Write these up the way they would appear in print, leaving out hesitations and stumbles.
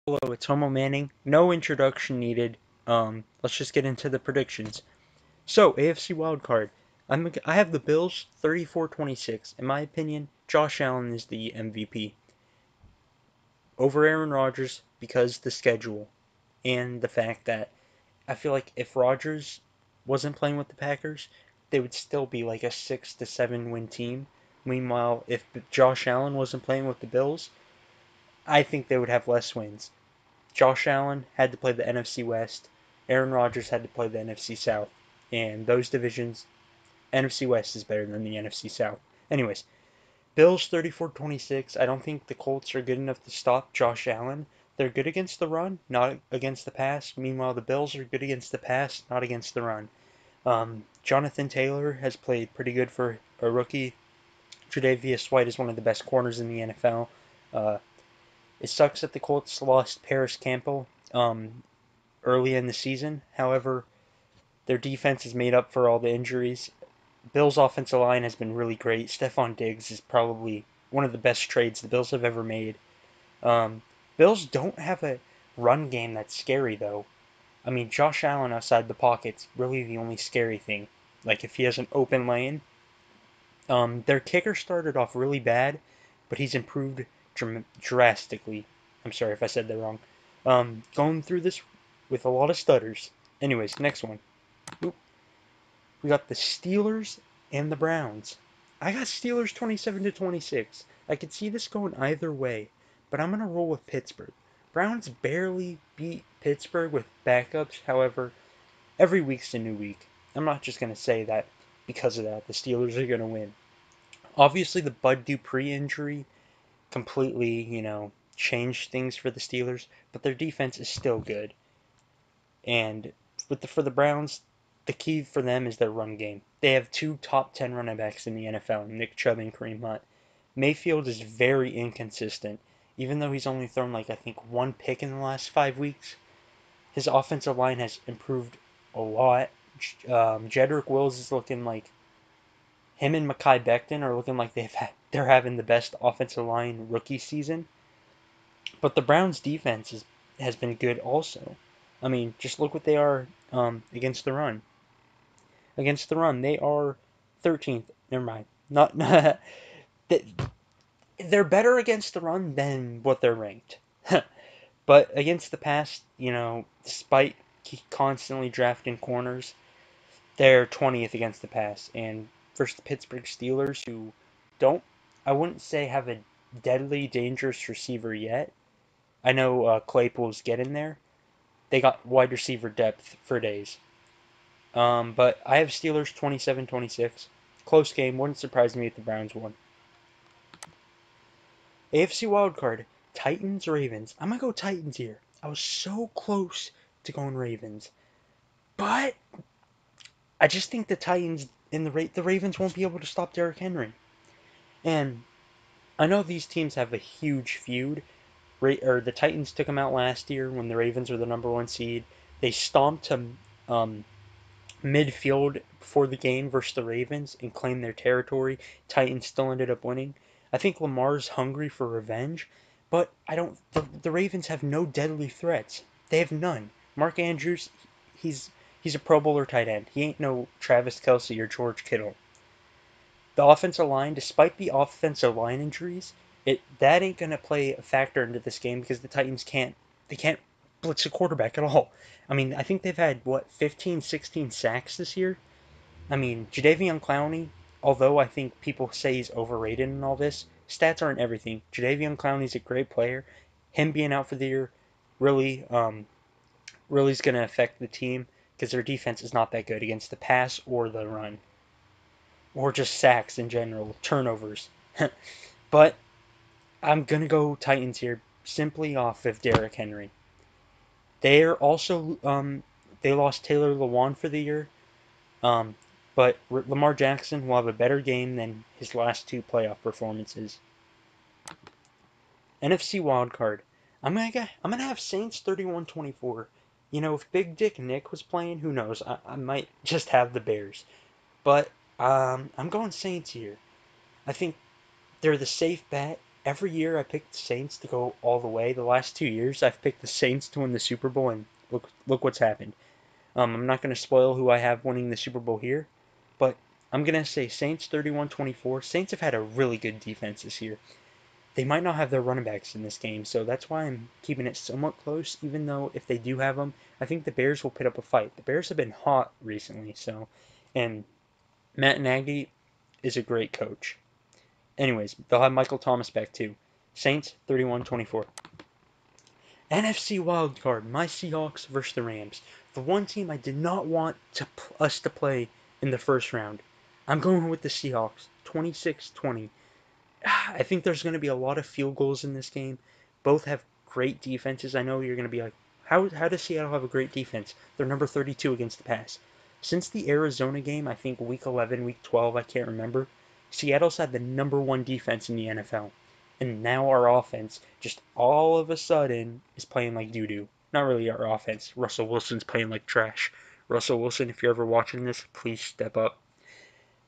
Hello, it's Homo Manning. No introduction needed. Let's just get into the predictions. So, AFC wildcard. I have the Bills 34-26. In my opinion, Josh Allen is the MVP over Aaron Rodgers because the schedule and the fact that I feel like if Rodgers wasn't playing with the Packers, they would still be like a 6 to 7 win team. Meanwhile, if Josh Allen wasn't playing with the Bills, I think they would have less wins. Josh Allen had to play the NFC West. Aaron Rodgers had to play the NFC South. And those divisions, NFC West is better than the NFC South. Anyways, Bills 34-26. I don't think the Colts are good enough to stop Josh Allen. They're good against the run, not against the pass. Meanwhile, the Bills are good against the pass, not against the run. Jonathan Taylor has played pretty good for a rookie. Tre'Davious White is one of the best corners in the NFL. Uh, it sucks that the Colts lost Paris Campbell early in the season. However, their defense is made up for all the injuries. Bills' offensive line has been really great. Stephon Diggs is probably one of the best trades the Bills have ever made. Um, Bills don't have a run game that's scary, though. I mean, Josh Allen outside the pocket's really the only scary thing. Like, if he has an open lane. Their kicker started off really bad, but he's improved drastically. I'm sorry if I said that wrong. Going through this with a lot of stutters. Anyways, next one. Oop. We got the Steelers and the Browns. I got Steelers 27-26. I could see this going either way, but I'm gonna roll with Pittsburgh. Browns barely beat Pittsburgh with backups. However, every week's a new week. I'm not just gonna say that because of that the Steelers are gonna win. Obviously, the Bud Dupree injury completely, changed things for the Steelers, but their defense is still good. And for the Browns, the key for them is their run game. They have two top 10 running backs in the NFL, Nick Chubb and Kareem Hunt. Mayfield is very inconsistent. Even though he's only thrown like I think one pick in the last 5 weeks, his offensive line has improved a lot. Jedrick Wills is looking like him and Mekhi Becton are looking like they're having the best offensive line rookie season. But the Browns' defense has been good also. I mean, just look what they are against the run. Against the run, they are 13th. Never mind. Not they're better against the run than what they're ranked. But against the pass, despite constantly drafting corners, they're 20th against the pass. And versus the Pittsburgh Steelers, who don't, I wouldn't say have a deadly dangerous receiver yet. I know Claypool's getting there. They got wide receiver depth for days. But I have Steelers 27-26. Close game. Wouldn't surprise me if the Browns won. AFC wildcard. Titans, Ravens. I'm going to go Titans here. I was so close to going Ravens. But I just think the Titans and the Ravens won't be able to stop Derrick Henry. And I know these teams have a huge feud. The Titans took them out last year when the Ravens were the number one seed. They stomped them midfield before the game versus the Ravens and claimed their territory. Titans still ended up winning. I think Lamar's hungry for revenge, but I don't. The Ravens have no deadly threats. They have none. Mark Andrews, he's he's a Pro Bowler tight end. He ain't no Travis Kelce or George Kittle. The offensive line, despite the offensive line injuries, that ain't gonna play a factor into this game because the Titans can't blitz a quarterback at all. I mean, I think they've had what 15, 16 sacks this year. I mean, Jadeveon Clowney, although I think people say he's overrated in all this, stats aren't everything. Jadeveon Clowney's a great player. Him being out for the year really is going to affect the team because their defense is not that good against the pass or the run or just sacks in general, turnovers. But I'm going to go Titans here simply off of Derrick Henry. They're also they lost Taylor Lewan for the year. Um, but Lamar Jackson will have a better game than his last two playoff performances. NFC wildcard. I'm gonna have Saints 31-24. If Big Dick Nick was playing, who knows? I might just have the Bears. But I'm going Saints here. I think they're the safe bet. every year I picked the Saints to go all the way. The last 2 years I've picked the Saints to win the Super Bowl, and look what's happened. I'm not going to spoil who I have winning the Super Bowl here, but I'm going to say Saints 31-24. Saints have had a really good defense this year. They might not have their running backs in this game, so that's why I'm keeping it somewhat close, even though if they do have them, I think the Bears will put up a fight. The Bears have been hot recently, and Matt Nagy is a great coach. Anyways, they'll have Michael Thomas back too. Saints 31-24. NFC wildcard, my Seahawks versus the Rams. The one team I did not want us to play in the first round. I'm going with the Seahawks, 26-20. I think there's going to be a lot of field goals in this game. Both have great defenses. I know you're going to be like, how does Seattle have a great defense? They're number 32 against the pass. Since the Arizona game, I think week 11, week 12, I can't remember, Seattle's had the number one defense in the NFL. And now our offense just all of a sudden is playing like doo-doo. Not really our offense. Russell Wilson's playing like trash. Russell Wilson, if you're ever watching this, please step up.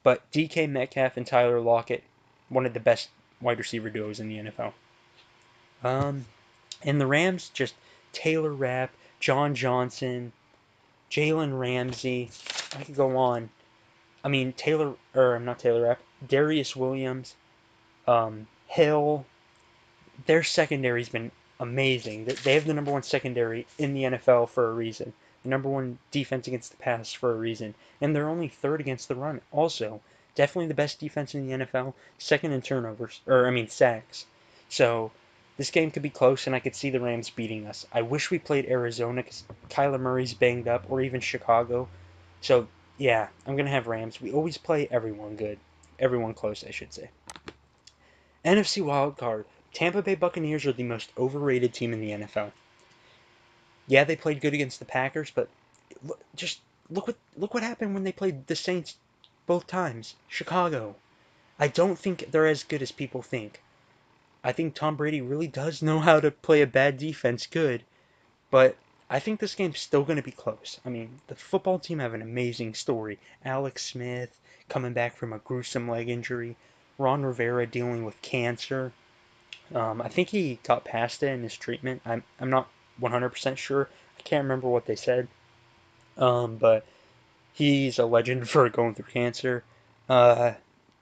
But DK Metcalf and Tyler Lockett, one of the best wide receiver duos in the NFL. Um, and the Rams, just Taylor Rapp, John Johnson, Jalen Ramsey. I could go on. I mean, not Taylor Rapp, Darius Williams, Hill. Their secondary's been amazing. They have the number one secondary in the NFL for a reason. The number one defense against the pass for a reason. And they're only third against the run also. Definitely the best defense in the NFL. Second in turnovers, sacks. So this game could be close, and I could see the Rams beating us. I wish we played Arizona because Kyler Murray's banged up, or even Chicago. So yeah, I'm gonna have Rams. We always play everyone good, everyone close, I should say. NFC wildcard. Tampa Bay Buccaneers are the most overrated team in the NFL. Yeah, they played good against the Packers, but just look what happened when they played the Saints both times. Chicago. I don't think they're as good as people think. I think Tom Brady really does know how to play a bad defense good, but I think this game's still going to be close. I mean, the football team have an amazing story. Alex Smith coming back from a gruesome leg injury, Ron Rivera dealing with cancer. I think he got past it in his treatment. I'm not 100% sure. I can't remember what they said. But he's a legend for going through cancer. Uh,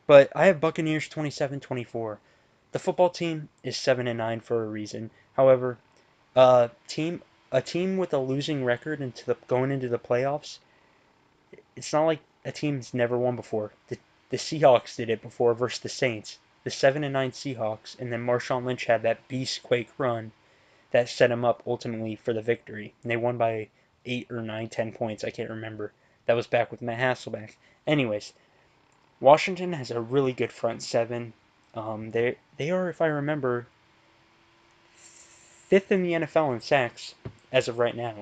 but I have Buccaneers 27-24. The football team is 7-9 for a reason. However, a team with a losing record going into the playoffs, it's not like a team's never won before. The Seahawks did it before versus the Saints. The 7-9 Seahawks, and then Marshawn Lynch had that beast-quake run that set him up ultimately for the victory. And they won by 8 or 9, 10 points. I can't remember. That was back with Matt Hasselbeck. Anyways, Washington has a really good front seven. They are, if I remember, fifth in the NFL in sacks as of right now.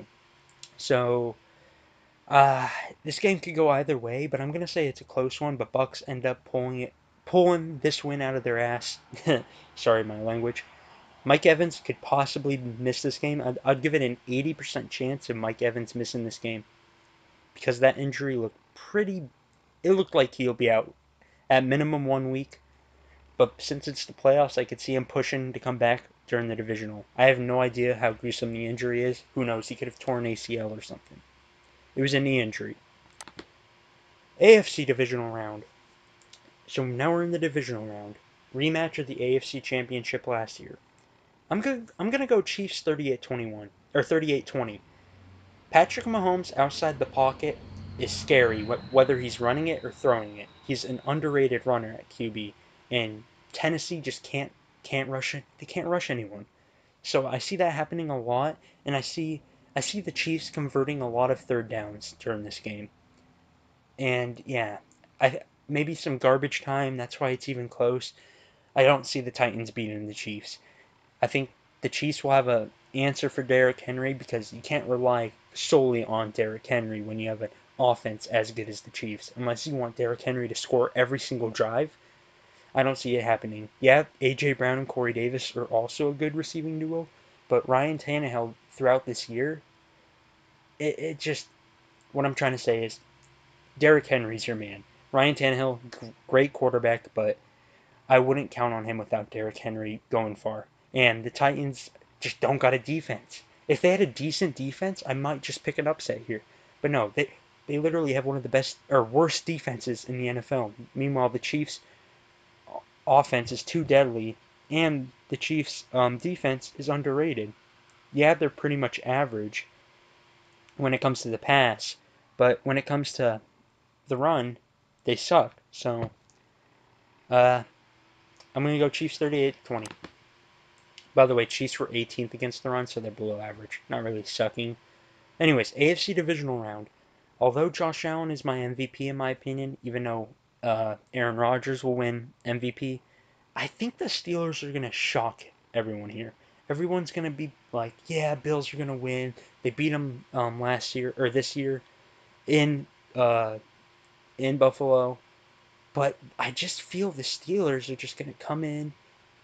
So uh, this game could go either way, but I'm gonna say it's a close one. But Bucks end up pulling this win out of their ass. Sorry, my language. Mike Evans could possibly miss this game. I'd give it an 80% chance of Mike Evans missing this game because that injury looked pretty. It looked like he'll be out at minimum 1 week. But since it's the playoffs, I could see him pushing to come back during the divisional. I have no idea how gruesome the injury is. Who knows? He could have torn ACL or something. It was a knee injury. AFC divisional round. So now we're in the divisional round. Rematch of the AFC Championship last year. I'm gonna go Chiefs 38-21 or 38-20. Patrick Mahomes outside the pocket is scary, whether he's running it or throwing it. He's an underrated runner at QB, and Tennessee just can't rush it. They can't rush anyone. So I see that happening a lot, and I see the Chiefs converting a lot of third downs during this game. And yeah, I maybe some garbage time. That's why it's even close. I don't see the Titans beating the Chiefs. I think the Chiefs will have an answer for Derrick Henry because you can't rely solely on Derrick Henry when you have an offense as good as the Chiefs. Unless you want Derrick Henry to score every single drive, I don't see it happening. Yeah, A.J. Brown and Corey Davis are also a good receiving duo, but Ryan Tannehill throughout this year, it just, what I'm trying to say is Derrick Henry's your man. Ryan Tannehill, great quarterback, but I wouldn't count on him without Derrick Henry going far. And the Titans just don't got a defense. If they had a decent defense, I might just pick an upset here. But no, they literally have one of the best or worst defenses in the NFL. Meanwhile, the Chiefs' offense is too deadly, and the Chiefs' defense is underrated. Yeah, they're pretty much average when it comes to the pass, but when it comes to the run, they suck. So uh, I'm gonna go Chiefs 38-20. By the way, Chiefs were 18th against the run, so they're below average. Not really sucking. Anyways, AFC divisional round. Although Josh Allen is my MVP in my opinion, even though Aaron Rodgers will win MVP, I think the Steelers are gonna shock everyone here. Everyone's gonna be like, "Yeah, Bills are gonna win. They beat them last year or this year in uh, in Buffalo." But I just feel the Steelers are just gonna come in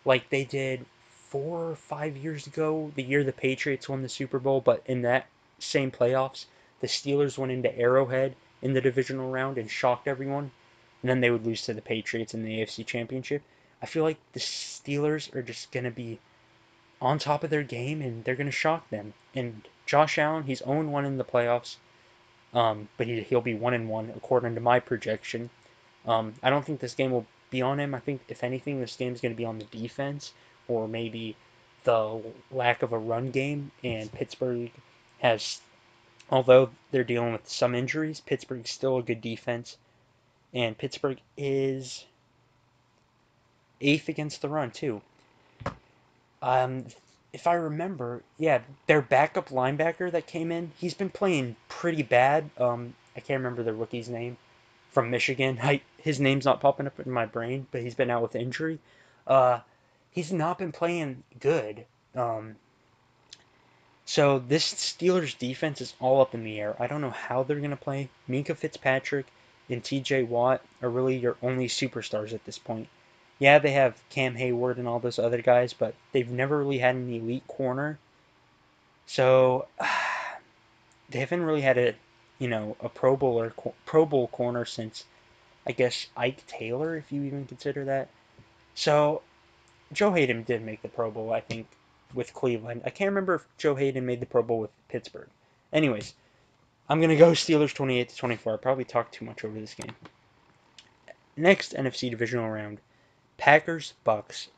like they did 4 or 5 years ago, the year the Patriots won the Super Bowl, but in that same playoffs, the Steelers went into Arrowhead in the divisional round and shocked everyone, and then they would lose to the Patriots in the AFC Championship. I feel like the Steelers are just going to be on top of their game and they're going to shock them. And Josh Allen, he's 0-1 in the playoffs, but he'll be 1-1 according to my projection. I don't think this game will be on him. I think, if anything, this game is going to be on the defense or maybe the lack of a run game. And Pittsburgh has, although they're dealing with some injuries, Pittsburgh's still a good defense. And Pittsburgh is 8th against the run, too. Um, if I remember, yeah, their backup linebacker that came in, he's been playing pretty bad. I can't remember the rookie's name from Michigan. His name's not popping up in my brain, but he's been out with injury. Uh, he's not been playing good. Um, so this Steelers defense is all up in the air. I don't know how they're gonna play. Minka Fitzpatrick and T.J. Watt are really your only superstars at this point. Yeah, they have Cam Hayward and all those other guys, but they've never really had an elite corner. So they haven't really had a Pro Bowl corner since, I guess, Ike Taylor, if you even consider that. So Joe Hayden did make the Pro Bowl, I think, with Cleveland. I can't remember if Joe Hayden made the Pro Bowl with Pittsburgh. Anyways, I'm gonna go Steelers 28-24. I probably talked too much over this game. Next NFC divisional round, Packers Bucks.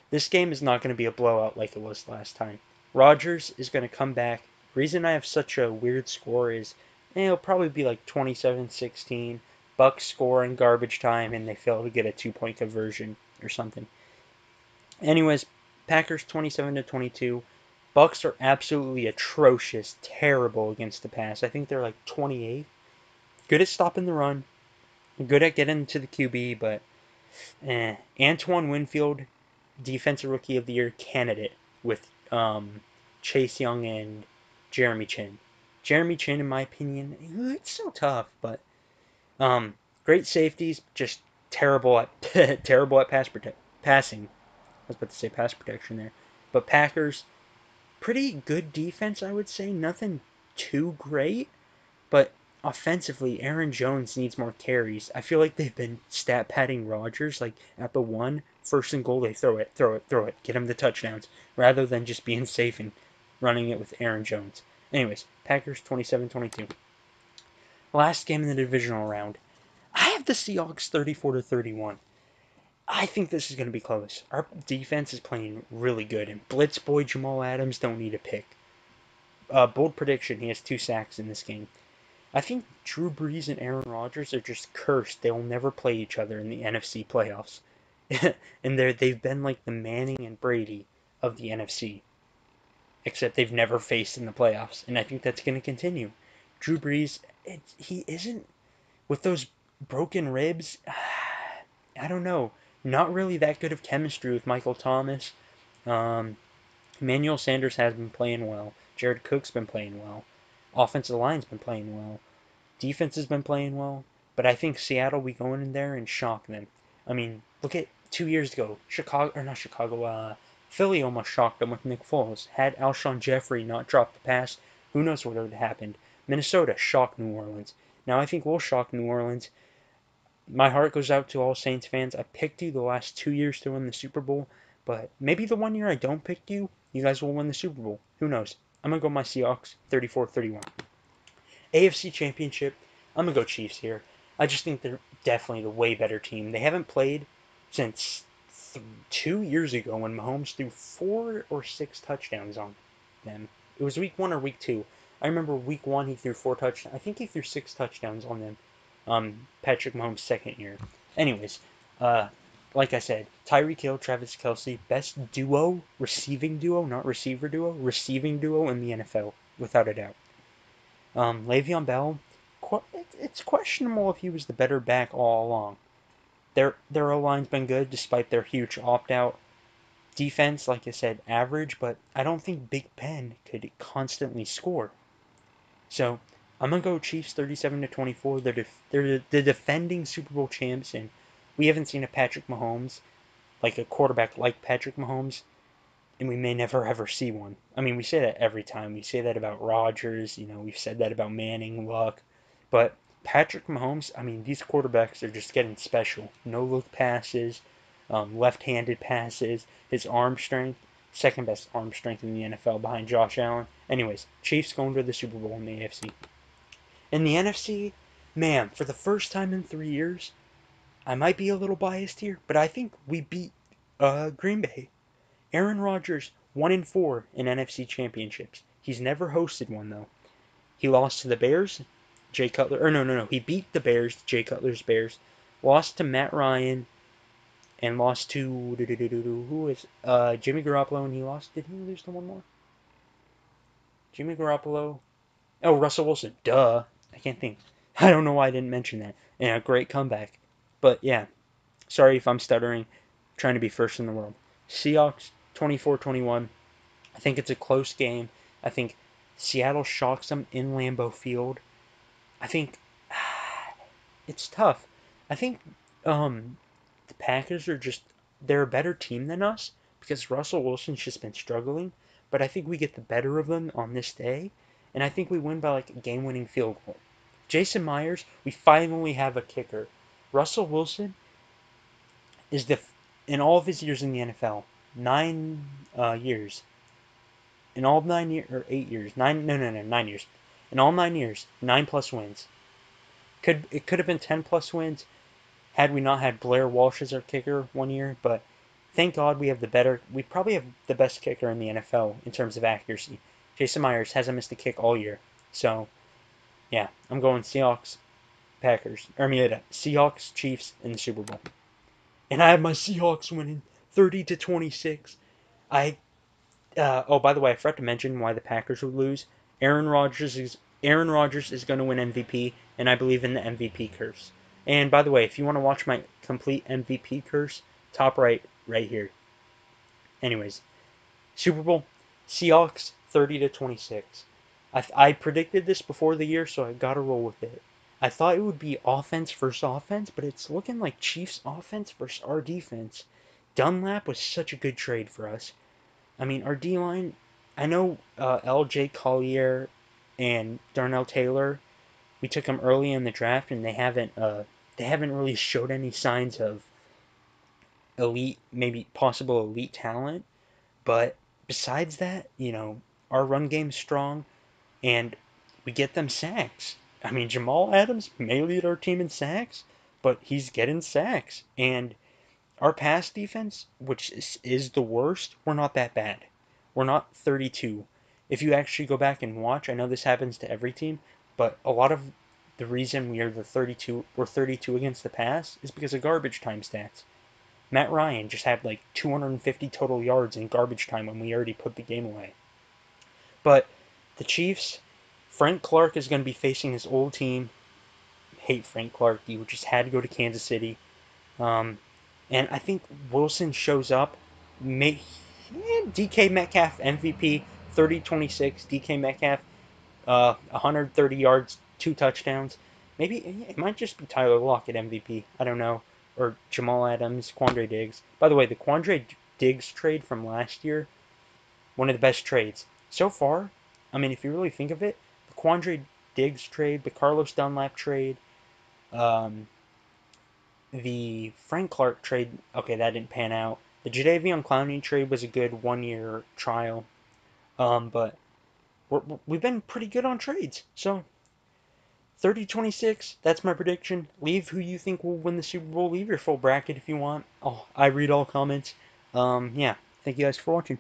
This game is not going to be a blowout like it was last time. Rodgers is going to come back. The reason I have such a weird score is it'll probably be like 27-16. Bucks score in garbage time and they fail to get a 2-point conversion or something. Anyways, Packers 27-22. Bucks are absolutely atrocious, terrible against the pass. I think they're like 28. Good at stopping the run, good at getting to the QB, but Antoine Winfield, Defensive Rookie of the Year candidate with Chase Young and Jeremy Chin. Jeremy Chin, in my opinion, it's so tough, but great safeties, just terrible at terrible at passing. I was about to say pass protection there, but Packers, pretty good defense, I would say. Nothing too great, but offensively, Aaron Jones needs more carries. I feel like they've been stat padding Rodgers, like at the 1st and goal, they throw it, get him the touchdowns, rather than just being safe and running it with Aaron Jones. Anyways, Packers 27-22. Last game in the divisional round, I have the Seahawks 34-31. I think this is going to be close. Our defense is playing really good, and Blitz boy Jamal Adams don't need a pick. Bold prediction, he has 2 sacks in this game. I think Drew Brees and Aaron Rodgers are just cursed. They will never play each other in the NFC playoffs. And they've been like the Manning and Brady of the NFC, except they've never faced in the playoffs. And I think that's going to continue. Drew Brees, he isn't, with those broken ribs, I don't know, not really that good of chemistry with Michael Thomas. Emmanuel Sanders has been playing well. Jared Cook's been playing well. Offensive line's been playing well. Defense has been playing well, but I think Seattle will be going in there and shock them. I mean, look at 2 years ago, Philly almost shocked them with Nick Foles. Had Alshon Jeffrey not dropped the pass, who knows what would have happened. Minnesota shocked New Orleans. Now I think we'll shock New Orleans. My heart goes out to all Saints fans. I picked you the last 2 years to win the Super Bowl, but maybe the one year I don't pick you, you guys will win the Super Bowl. Who knows? I'm going to go my Seahawks 34-31. AFC Championship, I'm going to go Chiefs here. I just think they're definitely the way better team. They haven't played since 2 years ago when Mahomes threw 4 or 6 touchdowns on them. It was week 1 or week 2. I remember week 1 he threw 4 touchdowns. I think he threw 6 touchdowns on them. Patrick Mahomes' second year. Anyways, uh, like I said, Tyreek Hill, Travis Kelce, best duo, receiving duo, not receiver duo, receiving duo in the NFL, without a doubt. Le'Veon Bell, it's questionable if he was the better back all along. Their O-line's been good despite their huge opt-out. Defense, like I said, average, but I don't think Big Ben could constantly score. So I'm gonna go Chiefs 37-24. They're the defending Super Bowl champs, and we haven't seen a Patrick Mahomes, like a quarterback like Patrick Mahomes, and we may never ever see one. I mean, we say that every time. We say that about Rodgers. We've said that about Manning, Luck, but Patrick Mahomes. I mean, these quarterbacks are just getting special. No look passes, left-handed passes. His arm strength, second best arm strength in the NFL behind Josh Allen. Anyways, Chiefs going to the Super Bowl in the AFC. In the NFC, man, for the first time in 3 years, I might be a little biased here, but I think we beat Green Bay. Aaron Rodgers 1-4 in NFC championships. He's never hosted one though. He lost to the Bears, Jay Cutler. Or no. He beat the Bears, Jay Cutler's Bears. Lost to Matt Ryan, and lost to who is Jimmy Garoppolo, and he lost. Did he lose to one more? Jimmy Garoppolo. Oh, Russell Wilson. Duh. I can't think. I don't know why I didn't mention that. And a great comeback. But yeah, sorry if I'm stuttering. Trying to be first in the world. Seahawks 24-21. I think it's a close game. I think Seattle shocks them in Lambeau Field. I think it's tough. I think the Packers are they're a better team than us because Russell Wilson's just been struggling. But I think we get the better of them on this day, and I think we win by like a game-winning field goal. Jason Myers, we finally have a kicker. Russell Wilson is in all of his years in the NFL, 9 years, in all 9 years or 8 years, 9 years. In all 9 years, 9+ wins. It could have been 10+ wins had we not had Blair Walsh as our kicker one year, but thank God we probably have the best kicker in the NFL in terms of accuracy. Jason Myers hasn't missed a kick all year. So, yeah, I'm going Seahawks, Seahawks, Chiefs in the Super Bowl. And I have my Seahawks winning 30-26. I oh, by the way, I forgot to mention why the Packers would lose. Aaron Rodgers is going to win MVP, and I believe in the MVP curse. And by the way, if you want to watch my complete MVP curse, top right here. Anyways, Super Bowl, Seahawks 30-26. I predicted this before the year, so I gotta roll with it. I thought it would be offense versus offense, but it's looking like Chiefs offense versus our defense. Dunlap was such a good trade for us. I mean, our D line. I know L.J. Collier and Darnell Taylor. We took them early in the draft, and they haven't really showed any signs of elite, maybe possible elite talent. But besides that, our run game's strong, and we get them sacks. I mean, Jamal Adams may lead our team in sacks, but he's getting sacks, and our pass defense, which is the worst, we're not that bad. We're not 32. If you actually go back and watch, I know this happens to every team, but a lot of the reason we're 32 against the pass is because of garbage time stats. Matt Ryan just had like 250 total yards in garbage time when we already put the game away. But the Chiefs, Frank Clark is going to be facing his old team. Hate Frank Clark. He just had to go to Kansas City. Um, and I think Wilson shows up. DK Metcalf MVP 30-26. DK Metcalf 130 yards, 2 touchdowns. Maybe it might just be Tyler Lockett MVP. I don't know. Or Jamal Adams, Quandre Diggs. By the way, the Quandre Diggs trade from last year, one of the best trades. So far, I mean, if you really think of it, the Quandre Diggs trade, the Carlos Dunlap trade, um, the Frank Clark trade, okay, that didn't pan out. The Jadeveon Clowney trade was a good 1 year trial. But we've been pretty good on trades. So 30-26, that's my prediction. Leave who you think will win the Super Bowl. Leave your full bracket if you want. Oh, I read all comments. Yeah, thank you guys for watching.